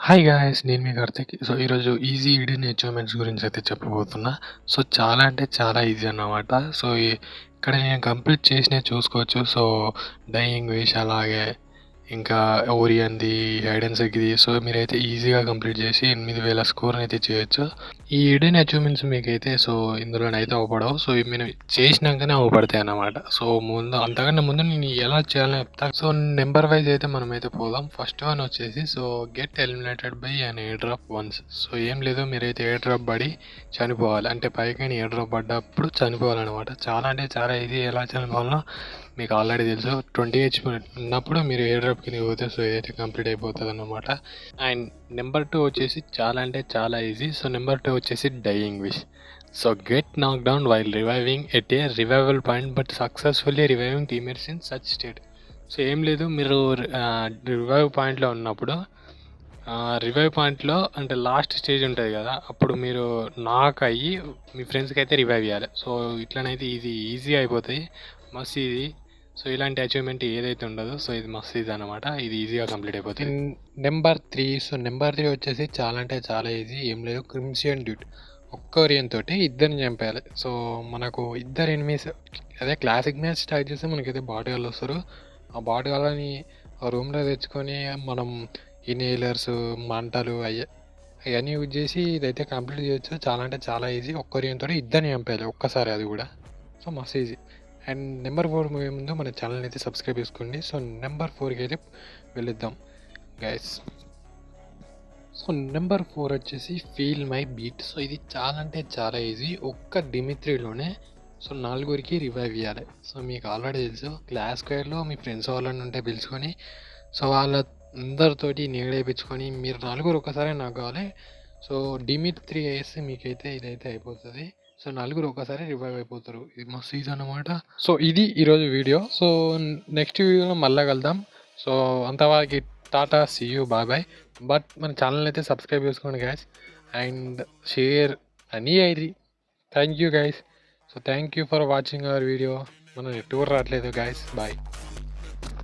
Hi guys! నేను మీ Karthik. So, ఈరోజు easy hidden achievements గురించయితే చెప్పబోతున్నా. So, చాలా అంటే చాలా ఈజీ అన్నమాట. సో, ఇక్కడ నేను కంప్లీట్ చేసినయి చూసుకోవచ్చు. సో, డయింగ్ విష్ అలాగే ఇంకా ఓరియంది, హైడ్ అండ్ సీక్‌ది. సో, మీరైతే ఈజీగా కంప్లీట్ చేసి 8000 స్కోర్‌నయితే చేయొచ్చు. ఈ హిడెన్ అచీవ్‌మెంట్స్ మీకైతే సో, ఇందులోనైతే అవుపడవు. సో, ఇవి మీరు చేసినంకనే అవుపడతాయన్నమాట. సో, అంతకన్నా ముందు నేను ఎలా చేయాలో చెప్తా. సో, నంబర్ వైస్ అయితే మనమైతే పోదాం. ఫస్ట్ వన్ వచ్చేసి so, get eliminated by an air drop once. So, ఏం లేదు మీరైతే ఎయిర్ డ్రాప్ పడి చనిపోవాలి. అంటే పైకైన ఎయిర్ డ్రాప్ పడ్డప్పుడు చనిపోవాలన్నమాట. చాలా అంటే చాలా ఈజీ. ఎలా చనిపోవాలో మీకు ఆల్రెడీ తెలుసు. 20 హెచ్‌పి ఉన్నప్పుడు మీరు ఎయిర్ డ్రాప్ కిందకి పోతే సో, ఇదైతే కంప్లీట్ అయిపోతదన్నమాట. అండ్ నెంబర్ 2 వచ్చేసి చాలా అంటే చాలా ఈజీ. సో, నెంబర్ 2 వచ్చేసి dying wish. So, get knock down while reviving at a revival point but successfully reviving teammates in such state. So, ఏం లేదు మీరు రివైవ్ పాయింట్‌లో ఉన్నప్పుడు రివైవ్ పాయింట్‌లో అంటే లాస్ట్ స్టేజ్ ఉంటది కదా! అప్పుడు మీరు నాక్ అయ్యి మీ ఫ్రెండ్స్‌కి అయితే రివైవ్ ఇయ్యాలి. సో, ఇట్లనైతే ఇది ఈజీ అయిపోతాయి. మస్తు ఈజీ. సో, ఇలాంటి అచీవ్‌మెంట్ ఏదైతే ఉండదో సో, ఇది మస్తు ఈజీ అనమాట. ఇది ఈజీగా కంప్లీట్ అయిపోతది. నెంబర్ 3 సో, నెంబర్ 3 వచ్చేసి చాలా అంటే చాలా ఈజీ. ఏం లేదు క్రిమ్సియన్ డ్యూట్. ఒక్క ఒరియన్ తోటి ఇద్దరిని చంపేయాలి. సో, మనకు ఇద్దరు ఎనిమీస్ అదే క్లాసిక్ మ్యాచ్ స్టార్ట్ చేస్తే మనకైతే బాటుగాళ్ళు వస్తారు. ఆ బాటుగాళ్ళని రూమ్‌లో తెచ్చుకొని మనం ఇన్హేలర్స్, మంటలు అయన్నీ యూజ్ చేసి ఇదైతే కంప్లీట్ చేయొచ్చు. చాలా అంటే చాలా ఈజీ. ఒక్క ఒరియన్‌తోటి ఇద్దరిని చంపేయాలి ఒక్కసారి అది కూడా. సో, మస్తు ఈజీ. అండ్ నెంబర్ 4 పోయే ముందు మన ఛానల్‌ని అయితే సబ్స్క్రైబ్ చేసుకోండి. సో, నెంబర్ 4కి అయితే వెళ్ళిద్దాం గైస్. సో, నెంబర్ 4 వచ్చేసి ఫీల్ మై బీట్. సో, ఇది చాలా అంటే చాలా ఈజీ. ఒక్క డిమిత్రిలోనే సో, నలుగురికి రివైవ్ ఇయ్యాలి. సో, మీకు ఆల్రెడీ తెలుసు క్లాస్ స్క్వేర్‌లో మీ ఫ్రెండ్స్ వాళ్ళని ఉంటే పిలుచుకొని సో, వాళ్ళందరితోటి నీడేపించుకొని మీరు నలుగురు ఒక్కసారే నాక్ కావాలి. సో, డిమిత్రి ఏస్తే మీకైతే ఇదైతే అయిపోతది. సో, నలుగురు ఒక్కసారి రివైవ్ అయిపోతారు. ఇది మస్తు ఈజీ అన్నమాట. సో, ఇది ఈరోజు వీడియో. సో, నెక్స్ట్ వీడియోలో మళ్ళా కలుద్దాం. సో, అంతవరకి tata see you bye bye. But మన ఛానల్‌ని అయితే సబ్స్క్రైబ్ చేసుకోండి గైస్. అండ్ షేర్ అన్నీ అయ్యిరి. Thank you guys. So, thank you for watching our video. మనం టూర్ రావట్లేదు గైస్. బాయ్.